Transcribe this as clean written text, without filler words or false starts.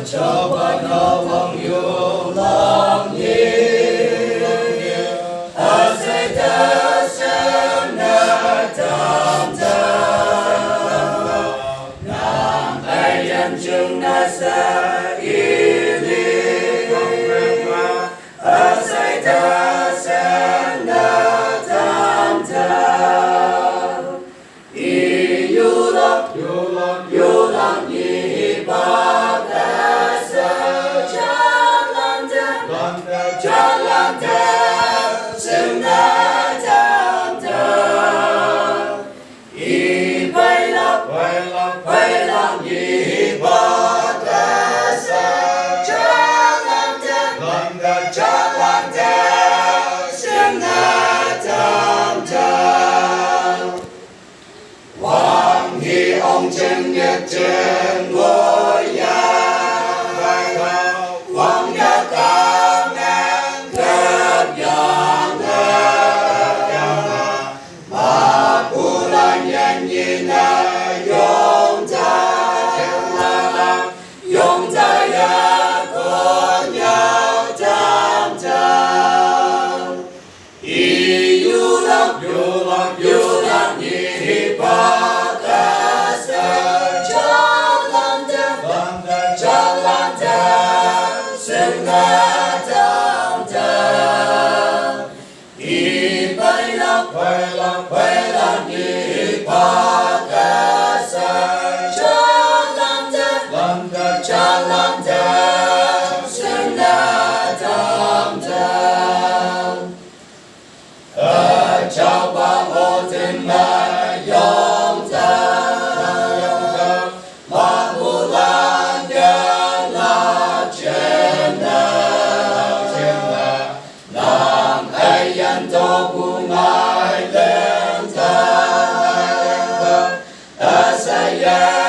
cho ba nó vong yêu lòng nhiều a sẽ ta sẽ na tam ta nam ai yan chung na sa ili a sẽ ta sẽ na tam ta yêu lòng nhị ba ta sa cha lan ta sừng na tam ta y bay lòng nhị ba ta sa cha lan ta sừng na tam ta hoàng hy ông chân nhất trên ngôi nhà hoàng nhà ta ngang khắp dòng mà phụ lan nhân nhìn là dòng ta ya con nhau tam tam yêu lòng nhị ba ta sa cha lan ta sừng na tam ta y bay lòng nhị ba ta sa cha lan ta sừng na tam ta chào ba ô tình mà yom ta mà bu lan nhân là trên nam ai yan to bu mai lên ta sa ya